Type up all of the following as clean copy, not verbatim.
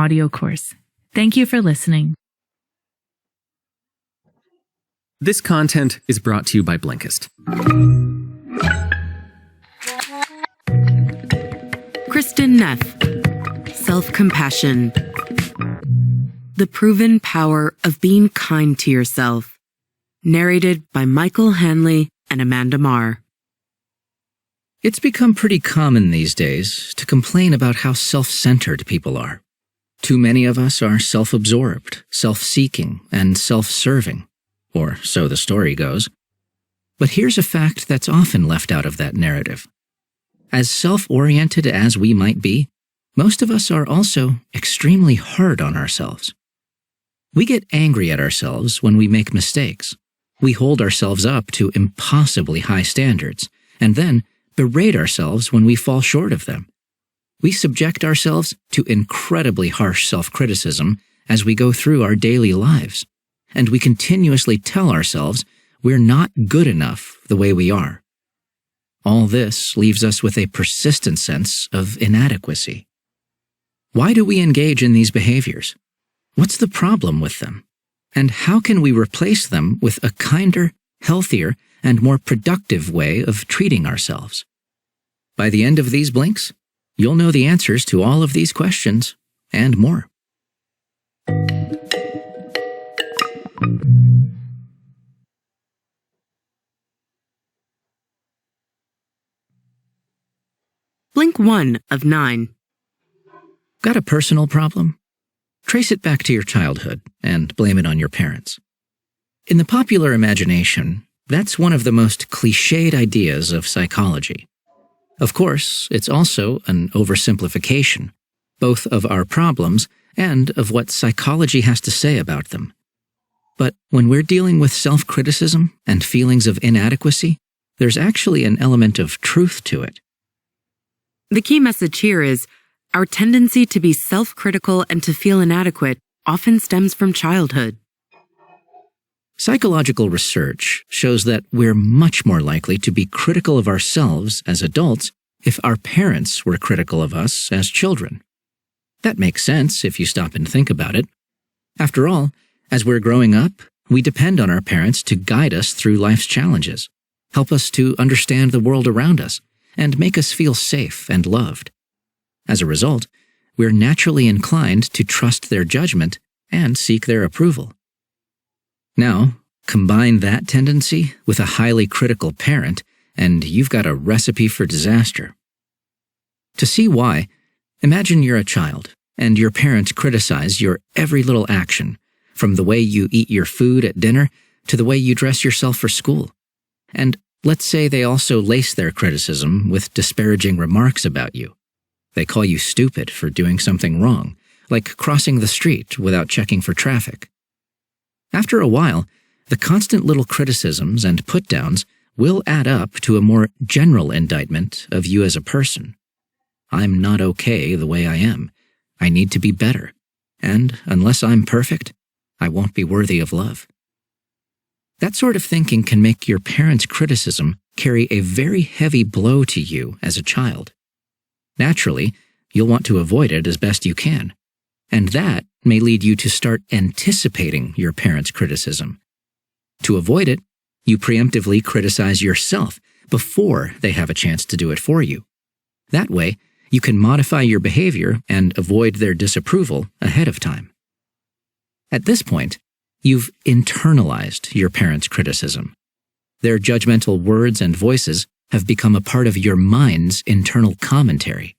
audio course. Thank you for listening. This content is brought to you by Blinkist. Kristin Neff, Self-Compassion. The Proven Power of Being Kind to Yourself. Narrated by Michael Hanley and Amanda Marr. It's become pretty common these days to complain about how self-centered people are. Too many of us are self-absorbed, self-seeking, and self-serving. Or so the story goes. But here's a fact that's often left out of that narrative. As self-oriented as we might be, most of us are also extremely hard on ourselves. We get angry at ourselves when we make mistakes. We hold ourselves up to impossibly high standards, and then berate ourselves when we fall short of them. We subject ourselves to incredibly harsh self-criticism as we go through our daily lives. And we continuously tell ourselves we're not good enough the way we are. All this leaves us with a persistent sense of inadequacy. Why do we engage in these behaviors? What's the problem with them? And how can we replace them with a kinder, healthier, and more productive way of treating ourselves? By the end of these blinks, you'll know the answers to all of these questions and more. Blink 1 of 9. Got a personal problem? Trace it back to your childhood and blame it on your parents. In the popular imagination, that's one of the most cliched ideas of psychology. Of course, it's also an oversimplification, both of our problems and of what psychology has to say about them. But when we're dealing with self-criticism and feelings of inadequacy, there's actually an element of truth to it. The key message here is, our tendency to be self-critical and to feel inadequate often stems from childhood. Psychological research shows that we're much more likely to be critical of ourselves as adults if our parents were critical of us as children. That makes sense if you stop and think about it. After all, as we're growing up, we depend on our parents to guide us through life's challenges, help us to understand the world around us, and make us feel safe and loved. As a result, we're naturally inclined to trust their judgment and seek their approval. Now, combine that tendency with a highly critical parent, and you've got a recipe for disaster. To see why, imagine you're a child, and your parents criticize your every little action, from the way you eat your food at dinner to the way you dress yourself for school. And let's say they also lace their criticism with disparaging remarks about you. They call you stupid for doing something wrong, like crossing the street without checking for traffic. After a while, the constant little criticisms and put-downs will add up to a more general indictment of you as a person. I'm not okay the way I am. I need to be better. And unless I'm perfect, I won't be worthy of love. That sort of thinking can make your parents' criticism carry a very heavy blow to you as a child. Naturally, you'll want to avoid it as best you can, and that may lead you to start anticipating your parents' criticism. To avoid it, you preemptively criticize yourself before they have a chance to do it for you. That way, you can modify your behavior and avoid their disapproval ahead of time. At this point, you've internalized your parents' criticism. Their judgmental words and voices have become a part of your mind's internal commentary.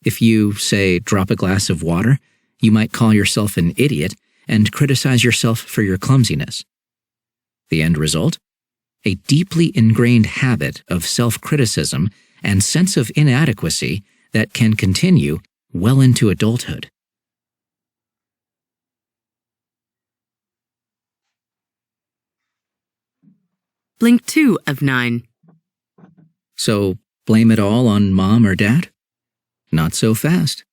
If you, say, drop a glass of water, you might call yourself an idiot and criticize yourself for your clumsiness. The end result? A deeply ingrained habit of self-criticism and sense of inadequacy that can continue well into adulthood. Blink 2 of 9. So, blame it all on mom or dad? Not so fast.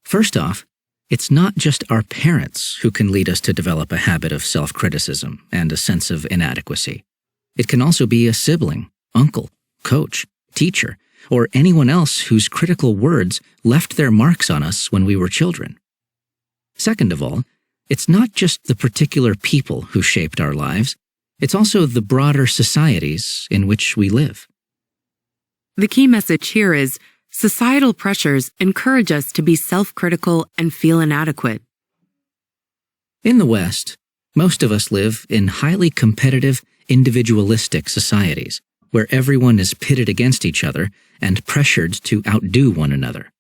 First off, it's not just our parents who can lead us to develop a habit of self-criticism and a sense of inadequacy. It can also be a sibling, uncle, coach, teacher, or anyone else whose critical words left their marks on us when we were children. Second of all, it's not just the particular people who shaped our lives, it's also the broader societies in which we live. The key message here is societal pressures encourage us to be self-critical and feel inadequate. In the West, most of us live in highly competitive, individualistic societies, where everyone is pitted against each other and pressured to outdo one another.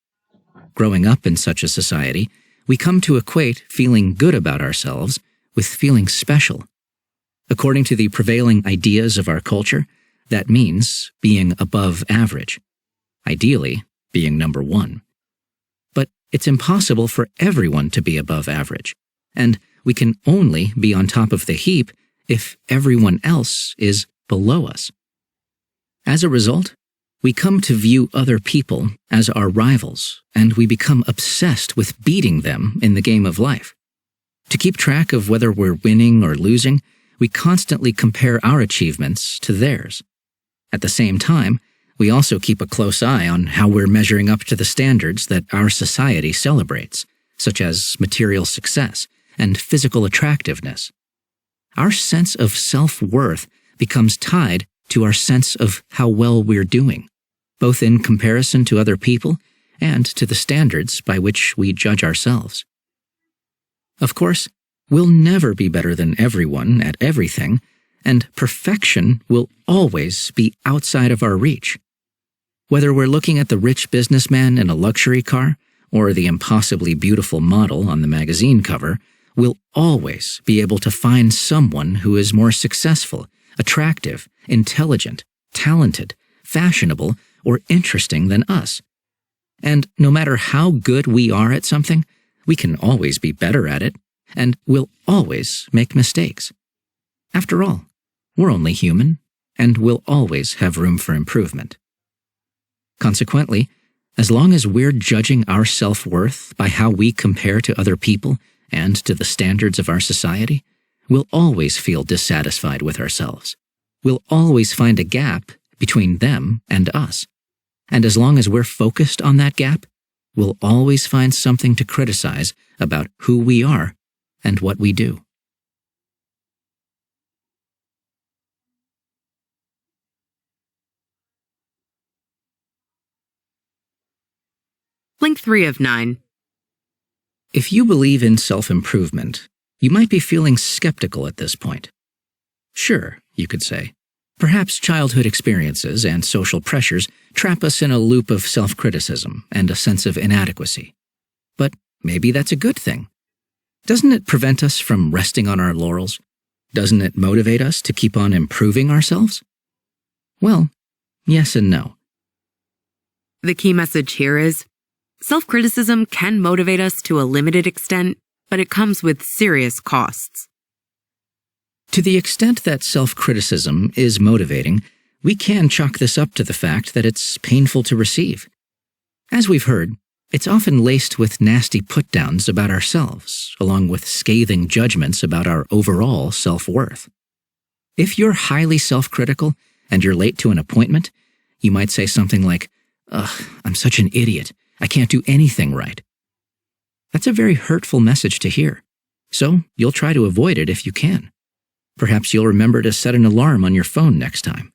Growing up in such a society, we come to equate feeling good about ourselves with feeling special. According to the prevailing ideas of our culture, that means being above average. Ideally, being number one. But it's impossible for everyone to be above average, and we can only be on top of the heap if everyone else is below us. As a result, we come to view other people as our rivals, and we become obsessed with beating them in the game of life. To keep track of whether we're winning or losing, we constantly compare our achievements to theirs. At the same time, we also keep a close eye on how we're measuring up to the standards that our society celebrates, such as material success and physical attractiveness. Our sense of self-worth becomes tied to our sense of how well we're doing, both in comparison to other people and to the standards by which we judge ourselves. Of course, we'll never be better than everyone at everything, and perfection will always be outside of our reach. Whether we're looking at the rich businessman in a luxury car or the impossibly beautiful model on the magazine cover, we'll always be able to find someone who is more successful, attractive, intelligent, talented, fashionable, or interesting than us. And no matter how good we are at something, we can always be better at it, and we'll always make mistakes. After all, we're only human, and we'll always have room for improvement. Consequently, as long as we're judging our self-worth by how we compare to other people and to the standards of our society, we'll always feel dissatisfied with ourselves. We'll always find a gap between them and us. And as long as we're focused on that gap, we'll always find something to criticize about who we are and what we do. Link 3 of 9. If you believe in self-improvement, you might be feeling skeptical at this point. Sure, you could say. Perhaps childhood experiences and social pressures trap us in a loop of self-criticism and a sense of inadequacy. But maybe that's a good thing. Doesn't it prevent us from resting on our laurels? Doesn't it motivate us to keep on improving ourselves? Well, yes and no. The key message here is, self-criticism can motivate us to a limited extent, but it comes with serious costs. To the extent that self-criticism is motivating, we can chalk this up to the fact that it's painful to receive. As we've heard, it's often laced with nasty put-downs about ourselves, along with scathing judgments about our overall self-worth. If you're highly self-critical and you're late to an appointment, you might say something like, "Ugh, I'm such an idiot. I can't do anything right." That's a very hurtful message to hear, so you'll try to avoid it if you can. Perhaps you'll remember to set an alarm on your phone next time.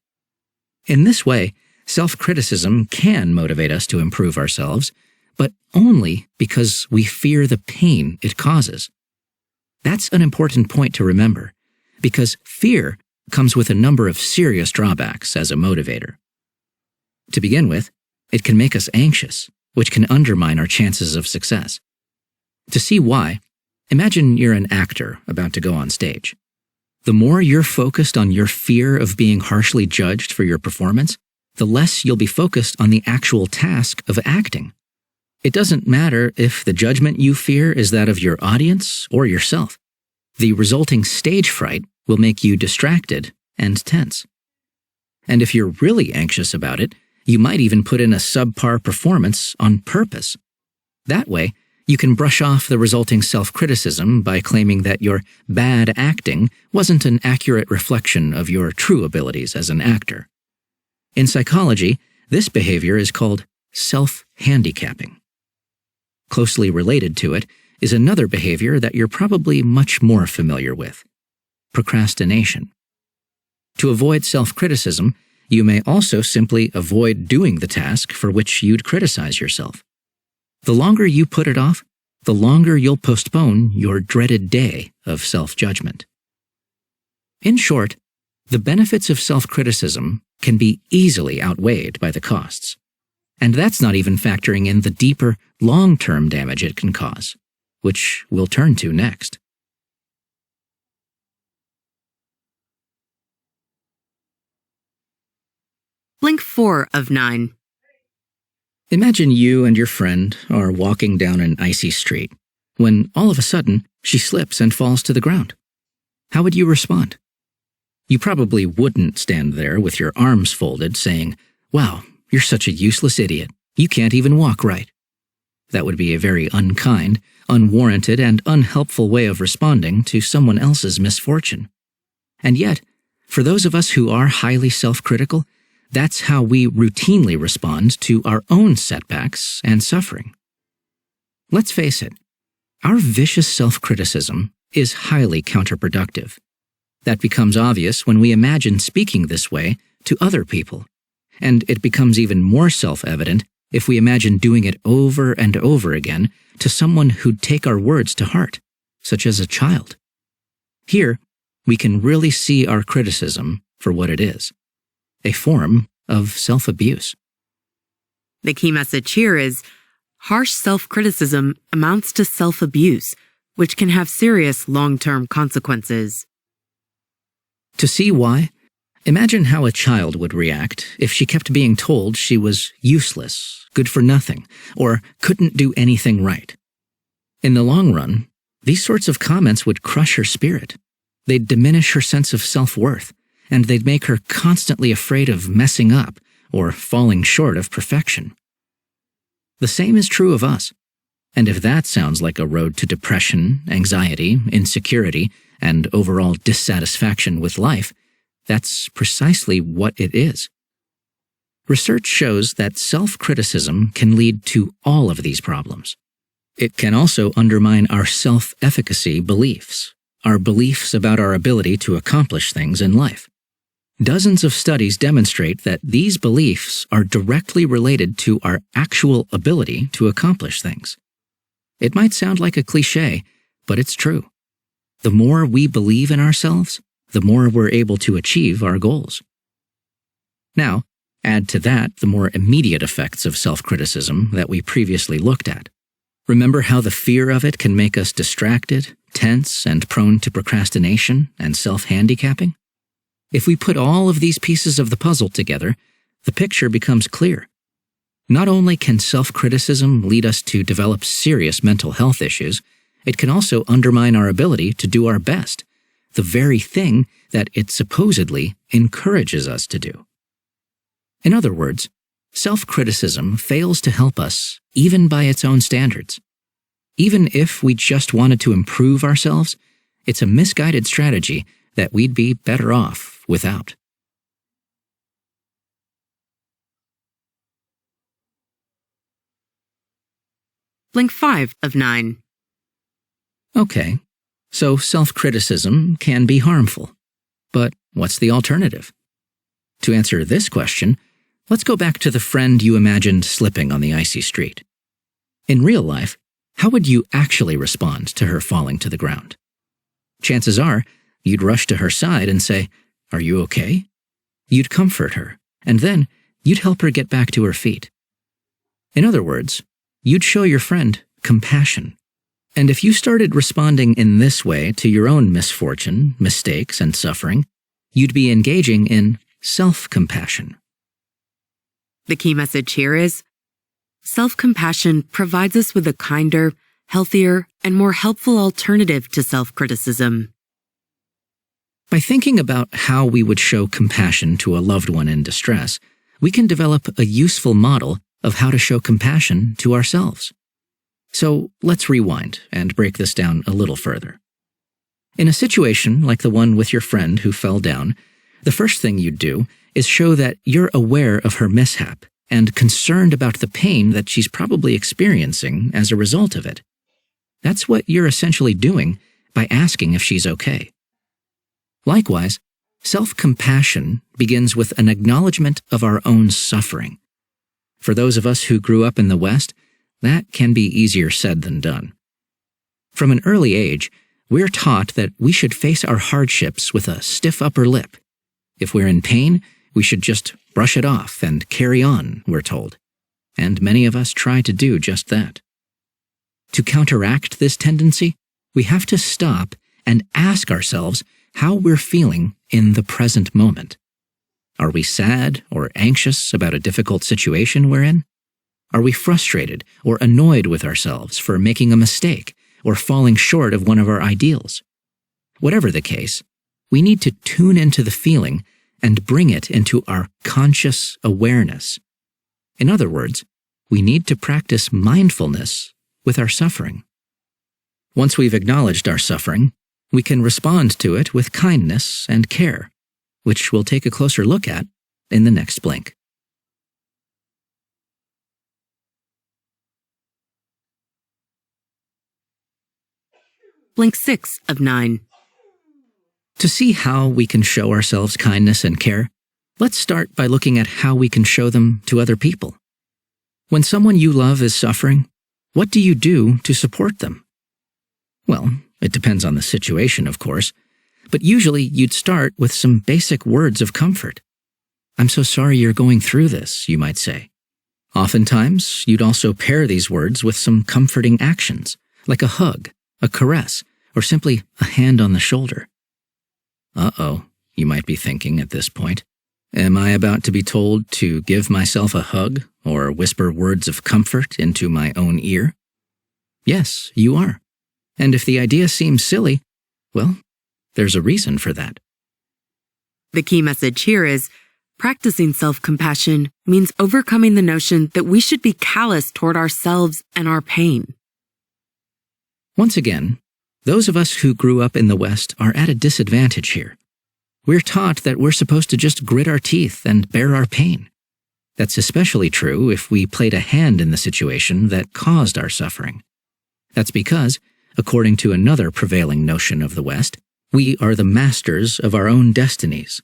In this way, self-criticism can motivate us to improve ourselves, but only because we fear the pain it causes. That's an important point to remember, because fear comes with a number of serious drawbacks as a motivator. To begin with, it can make us anxious, which can undermine our chances of success. To see why, imagine you're an actor about to go on stage. The more you're focused on your fear of being harshly judged for your performance, the less you'll be focused on the actual task of acting. It doesn't matter if the judgment you fear is that of your audience or yourself. The resulting stage fright will make you distracted and tense. And if you're really anxious about it, you might even put in a subpar performance on purpose. That way, you can brush off the resulting self-criticism by claiming that your bad acting wasn't an accurate reflection of your true abilities as an actor. In psychology, this behavior is called self-handicapping. Closely related to it is another behavior that you're probably much more familiar with: procrastination. To avoid self-criticism, you may also simply avoid doing the task for which you'd criticize yourself. The longer you put it off, the longer you'll postpone your dreaded day of self-judgment. In short, the benefits of self-criticism can be easily outweighed by the costs. And that's not even factoring in the deeper, long-term damage it can cause, which we'll turn to next. Blink 4 of 9. Imagine you and your friend are walking down an icy street, when all of a sudden she slips and falls to the ground. How would you respond? You probably wouldn't stand there with your arms folded saying, "Wow, you're such a useless idiot. You can't even walk right." That would be a very unkind, unwarranted, and unhelpful way of responding to someone else's misfortune. And yet, for those of us who are highly self-critical, that's how we routinely respond to our own setbacks and suffering. Let's face it, our vicious self-criticism is highly counterproductive. That becomes obvious when we imagine speaking this way to other people, and it becomes even more self-evident if we imagine doing it over and over again to someone who'd take our words to heart, such as a child. Here, we can really see our criticism for what it is: a form of self-abuse. The key message here is, harsh self-criticism amounts to self-abuse, which can have serious long-term consequences. To see why, imagine how a child would react if she kept being told she was useless, good for nothing, or couldn't do anything right. In the long run, these sorts of comments would crush her spirit. They'd diminish her sense of self-worth, and they'd make her constantly afraid of messing up or falling short of perfection. The same is true of us. And if that sounds like a road to depression, anxiety, insecurity, and overall dissatisfaction with life, that's precisely what it is. Research shows that self-criticism can lead to all of these problems. It can also undermine our self-efficacy beliefs, our beliefs about our ability to accomplish things in life. Dozens of studies demonstrate that these beliefs are directly related to our actual ability to accomplish things. It might sound like a cliché, but it's true. The more we believe in ourselves, the more we're able to achieve our goals. Now, add to that the more immediate effects of self-criticism that we previously looked at. Remember how the fear of it can make us distracted, tense, and prone to procrastination and self-handicapping? If we put all of these pieces of the puzzle together, the picture becomes clear. Not only can self-criticism lead us to develop serious mental health issues, it can also undermine our ability to do our best, the very thing that it supposedly encourages us to do. In other words, self-criticism fails to help us even by its own standards. Even if we just wanted to improve ourselves, it's a misguided strategy that we'd be better off without. Blink 5 of 9. Okay, so self-criticism can be harmful. But what's the alternative? To answer this question, let's go back to the friend you imagined slipping on the icy street. In real life, how would you actually respond to her falling to the ground? Chances are, you'd rush to her side and say, "Are you okay?" You'd comfort her, and then you'd help her get back to her feet. In other words, you'd show your friend compassion. And if you started responding in this way to your own misfortune, mistakes, and suffering, you'd be engaging in self-compassion. The key message here is, self-compassion provides us with a kinder, healthier, and more helpful alternative to self-criticism. By thinking about how we would show compassion to a loved one in distress, we can develop a useful model of how to show compassion to ourselves. So let's rewind and break this down a little further. In a situation like the one with your friend who fell down, the first thing you'd do is show that you're aware of her mishap and concerned about the pain that she's probably experiencing as a result of it. That's what you're essentially doing by asking if she's okay. Likewise, self-compassion begins with an acknowledgement of our own suffering. For those of us who grew up in the West, that can be easier said than done. From an early age, we're taught that we should face our hardships with a stiff upper lip. If we're in pain, we should just brush it off and carry on, we're told. And many of us try to do just that. To counteract this tendency, we have to stop and ask ourselves how we're feeling in the present moment. Are we sad or anxious about a difficult situation we're in? Are we frustrated or annoyed with ourselves for making a mistake or falling short of one of our ideals? Whatever the case, we need to tune into the feeling and bring it into our conscious awareness. In other words, we need to practice mindfulness with our suffering. Once we've acknowledged our suffering, we can respond to it with kindness and care, which we'll take a closer look at in the next blink. Blink 6 of 9. To see how we can show ourselves kindness and care, let's start by looking at how we can show them to other people. When someone you love is suffering, what do you do to support them? Well, it depends on the situation, of course, but usually you'd start with some basic words of comfort. "I'm so sorry you're going through this," you might say. Oftentimes, you'd also pair these words with some comforting actions, like a hug, a caress, or simply a hand on the shoulder. Uh-oh, you might be thinking at this point. Am I about to be told to give myself a hug or whisper words of comfort into my own ear? Yes, you are. And if the idea seems silly, well, there's a reason for that. The key message here is, practicing self-compassion means overcoming the notion that we should be callous toward ourselves and our pain. Once again, those of us who grew up in the West are at a disadvantage here. We're taught that we're supposed to just grit our teeth and bear our pain. That's especially true if we played a hand in the situation that caused our suffering. That's because, according to another prevailing notion of the West, we are the masters of our own destinies.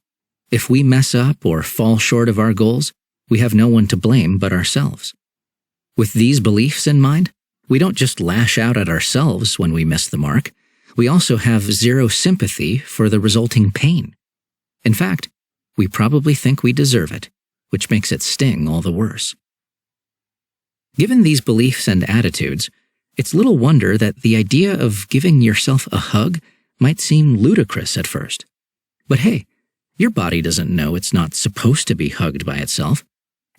If we mess up or fall short of our goals, we have no one to blame but ourselves. With these beliefs in mind, we don't just lash out at ourselves when we miss the mark. We also have zero sympathy for the resulting pain. In fact, we probably think we deserve it, which makes it sting all the worse. Given these beliefs and attitudes, it's little wonder that the idea of giving yourself a hug might seem ludicrous at first. But hey, your body doesn't know it's not supposed to be hugged by itself,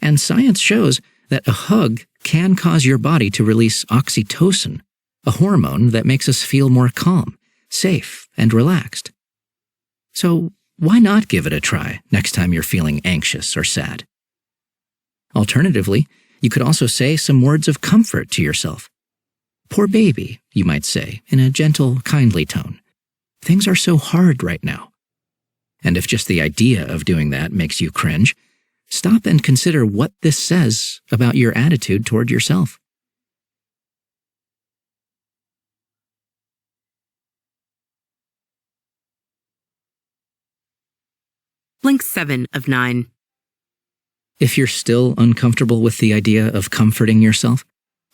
and science shows that a hug can cause your body to release oxytocin, a hormone that makes us feel more calm, safe, and relaxed. So why not give it a try next time you're feeling anxious or sad? Alternatively, you could also say some words of comfort to yourself. "Poor baby," you might say, in a gentle, kindly tone. "Things are so hard right now." And if just the idea of doing that makes you cringe, stop and consider what this says about your attitude toward yourself. Blink 7 of 9. If you're still uncomfortable with the idea of comforting yourself,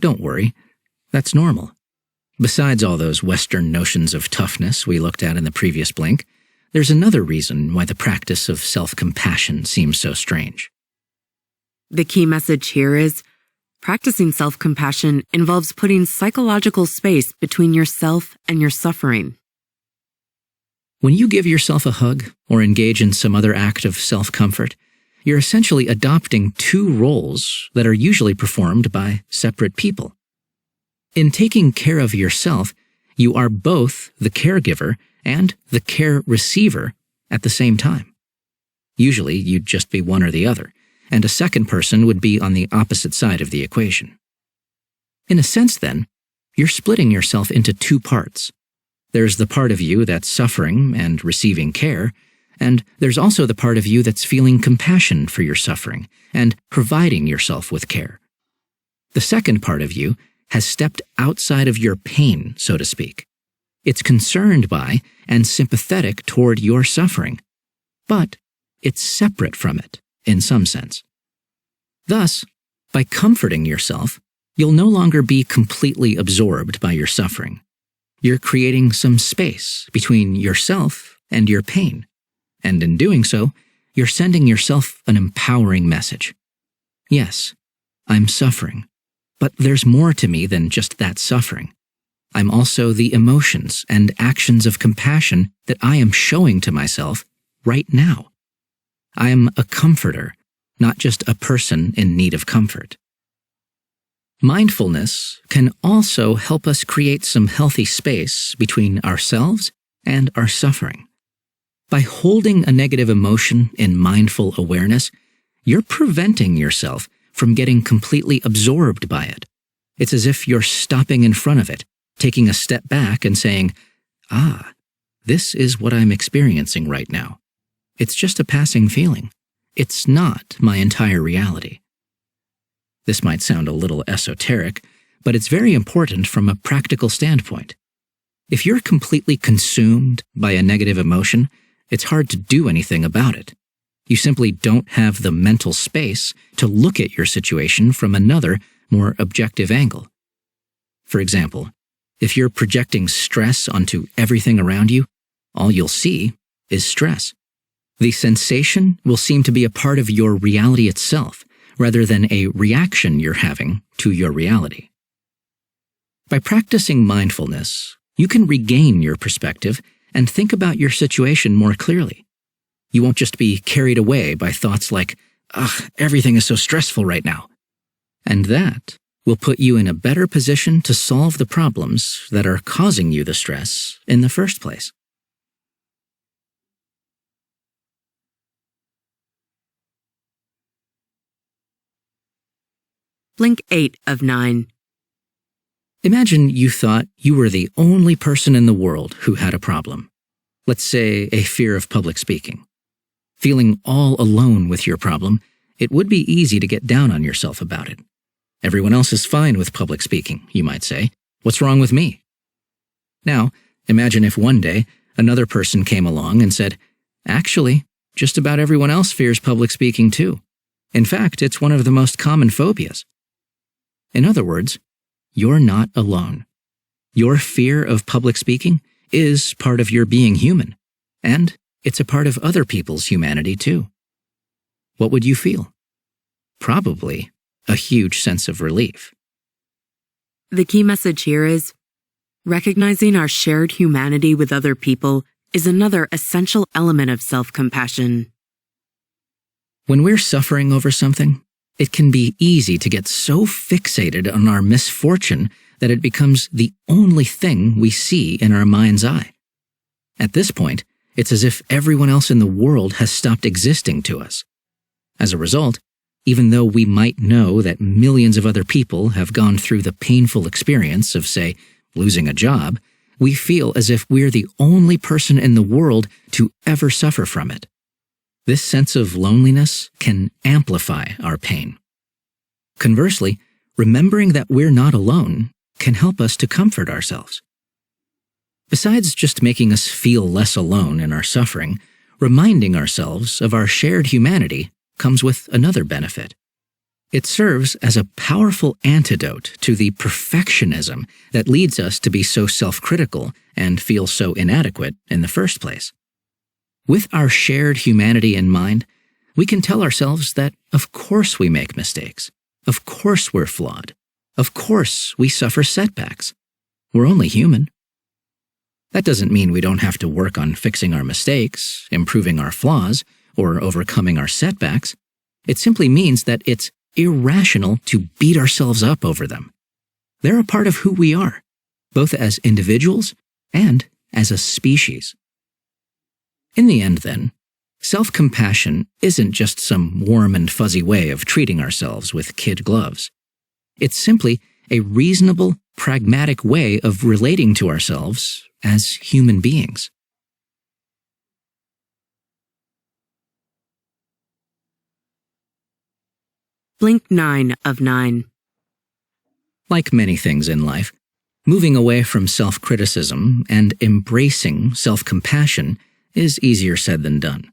don't worry. That's normal. Besides all those Western notions of toughness we looked at in the previous blink, there's another reason why the practice of self-compassion seems so strange. The key message here is, practicing self-compassion involves putting psychological space between yourself and your suffering. When you give yourself a hug or engage in some other act of self-comfort, you're essentially adopting two roles that are usually performed by separate people. In taking care of yourself, you are both the caregiver and the care receiver at the same time. Usually, you'd just be one or the other, and a second person would be on the opposite side of the equation. In a sense, then, you're splitting yourself into two parts. There's the part of you that's suffering and receiving care, and there's also the part of you that's feeling compassion for your suffering and providing yourself with care. The second part of you has stepped outside of your pain, so to speak. It's concerned by and sympathetic toward your suffering, but it's separate from it in some sense. Thus, by comforting yourself, you'll no longer be completely absorbed by your suffering. You're creating some space between yourself and your pain, and in doing so, you're sending yourself an empowering message. Yes, I'm suffering, but there's more to me than just that suffering. I'm also the emotions and actions of compassion that I am showing to myself right now. I am a comforter, not just a person in need of comfort. Mindfulness can also help us create some healthy space between ourselves and our suffering. By holding a negative emotion in mindful awareness, you're preventing yourself from getting completely absorbed by it. It's as if you're stopping in front of it, taking a step back and saying, this is what I'm experiencing right now. It's just a passing feeling. It's not my entire reality. This might sound a little esoteric, but it's very important from a practical standpoint. If you're completely consumed by a negative emotion, it's hard to do anything about it. You simply don't have the mental space to look at your situation from another, more objective angle. For example, if you're projecting stress onto everything around you, all you'll see is stress. The sensation will seem to be a part of your reality itself, rather than a reaction you're having to your reality. By practicing mindfulness, you can regain your perspective and think about your situation more clearly. You won't just be carried away by thoughts like, everything is so stressful right now. And that will put you in a better position to solve the problems that are causing you the stress in the first place. Blink 8 of 9. Imagine you thought you were the only person in the world who had a problem. Let's say a fear of public speaking. Feeling all alone with your problem, it would be easy to get down on yourself about it. Everyone else is fine with public speaking, you might say. What's wrong with me? Now, imagine if one day another person came along and said, actually, just about everyone else fears public speaking too. In fact, it's one of the most common phobias. In other words, you're not alone. Your fear of public speaking is part of your being human, and it's a part of other people's humanity too. What would you feel? Probably a huge sense of relief. The key message here is, recognizing our shared humanity with other people is another essential element of self-compassion. When we're suffering over something, it can be easy to get so fixated on our misfortune that it becomes the only thing we see in our mind's eye. At this point, it's as if everyone else in the world has stopped existing to us. As a result, even though we might know that millions of other people have gone through the painful experience of, say, losing a job, we feel as if we're the only person in the world to ever suffer from it. This sense of loneliness can amplify our pain. Conversely, remembering that we're not alone can help us to comfort ourselves. Besides just making us feel less alone in our suffering, reminding ourselves of our shared humanity comes with another benefit. It serves as a powerful antidote to the perfectionism that leads us to be so self-critical and feel so inadequate in the first place. With our shared humanity in mind, we can tell ourselves that of course we make mistakes, of course we're flawed, of course we suffer setbacks. We're only human. That doesn't mean we don't have to work on fixing our mistakes, improving our flaws, or overcoming our setbacks. It simply means that it's irrational to beat ourselves up over them. They're a part of who we are, both as individuals and as a species. In the end, then, self-compassion isn't just some warm and fuzzy way of treating ourselves with kid gloves. It's simply a reasonable, pragmatic way of relating to ourselves as human beings. Blink 9 of 9. Like many things in life, moving away from self-criticism and embracing self-compassion is easier said than done.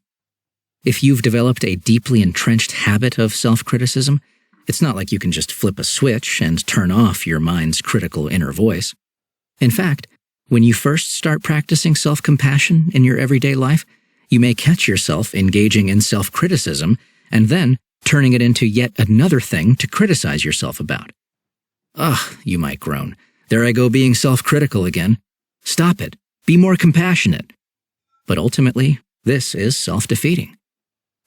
If you've developed a deeply entrenched habit of self-criticism, it's not like you can just flip a switch and turn off your mind's critical inner voice. In fact, when you first start practicing self-compassion in your everyday life, you may catch yourself engaging in self-criticism and then turning it into yet another thing to criticize yourself about. Ugh, you might groan. There I go being self-critical again. Stop it. Be more compassionate. But ultimately, this is self-defeating.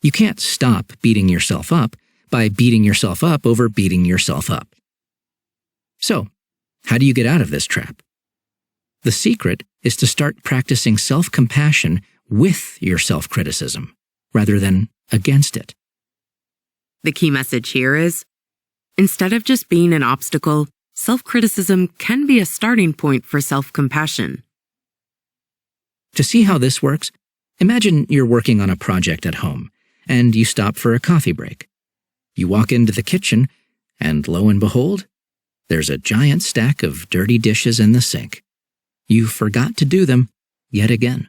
You can't stop beating yourself up by beating yourself up over beating yourself up. So, how do you get out of this trap? The secret is to start practicing self-compassion with your self-criticism, rather than against it. The key message here is, instead of just being an obstacle, self-criticism can be a starting point for self-compassion. To see how this works, imagine you're working on a project at home, and you stop for a coffee break. You walk into the kitchen, and lo and behold, there's a giant stack of dirty dishes in the sink. You forgot to do them yet again.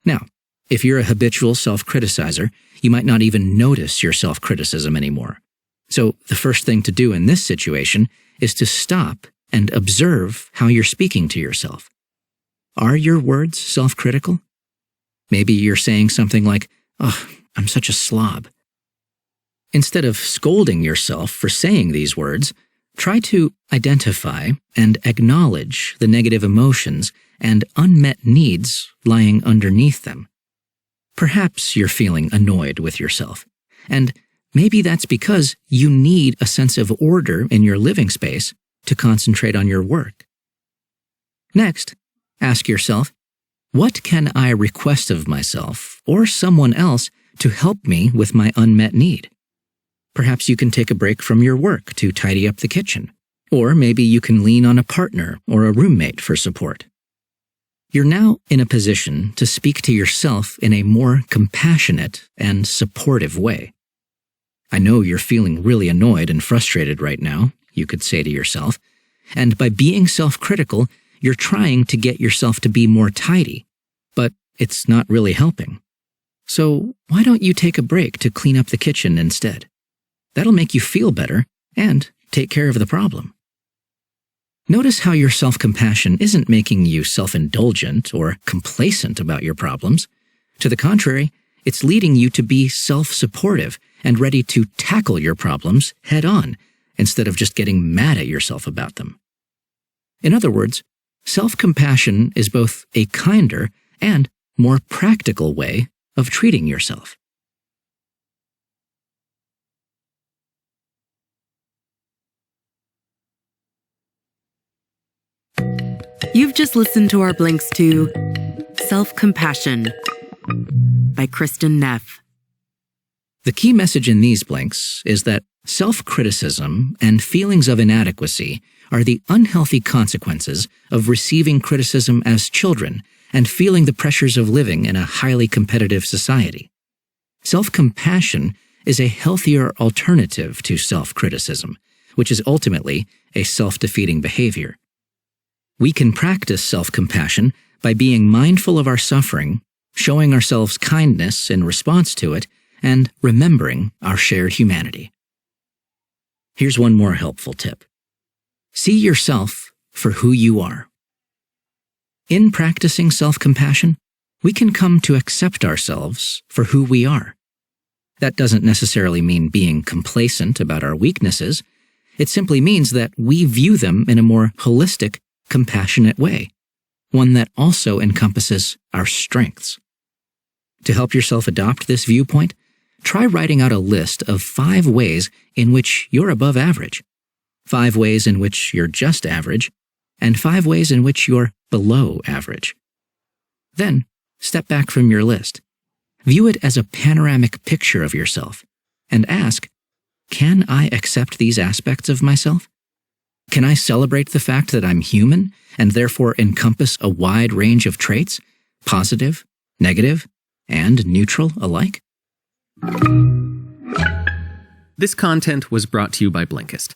Now, if you're a habitual self-criticizer, you might not even notice your self-criticism anymore. So the first thing to do in this situation is to stop and observe how you're speaking to yourself. Are your words self-critical? Maybe you're saying something like, "Oh, I'm such a slob." Instead of scolding yourself for saying these words, try to identify and acknowledge the negative emotions and unmet needs lying underneath them. Perhaps you're feeling annoyed with yourself, and maybe that's because you need a sense of order in your living space to concentrate on your work. Next, ask yourself, what can I request of myself or someone else to help me with my unmet need? Perhaps you can take a break from your work to tidy up the kitchen, or maybe you can lean on a partner or a roommate for support. You're now in a position to speak to yourself in a more compassionate and supportive way. I know you're feeling really annoyed and frustrated right now, you could say to yourself, and by being self-critical, you're trying to get yourself to be more tidy, but it's not really helping. So why don't you take a break to clean up the kitchen instead? That'll make you feel better and take care of the problem. Notice how your self-compassion isn't making you self-indulgent or complacent about your problems. To the contrary, it's leading you to be self-supportive and ready to tackle your problems head-on instead of just getting mad at yourself about them. In other words, self-compassion is both a kinder and more practical way of treating yourself. You've just listened to our blinks to Self-Compassion by Kristin Neff. The key message in these blinks is that self-criticism and feelings of inadequacy are the unhealthy consequences of receiving criticism as children and feeling the pressures of living in a highly competitive society. Self-compassion is a healthier alternative to self-criticism, which is ultimately a self-defeating behavior. We can practice self-compassion by being mindful of our suffering, showing ourselves kindness in response to it, and remembering our shared humanity. Here's one more helpful tip. See yourself for who you are. In practicing self-compassion, we can come to accept ourselves for who we are. That doesn't necessarily mean being complacent about our weaknesses. It simply means that we view them in a more holistic, compassionate way, one that also encompasses our strengths. To help yourself adopt this viewpoint, try writing out a list of 5 ways in which you're above average, 5 ways in which you're just average, and 5 ways in which you're below average. Then, step back from your list. View it as a panoramic picture of yourself, and ask, can I accept these aspects of myself? Can I celebrate the fact that I'm human and therefore encompass a wide range of traits, positive, negative, and neutral alike? This content was brought to you by Blinkist.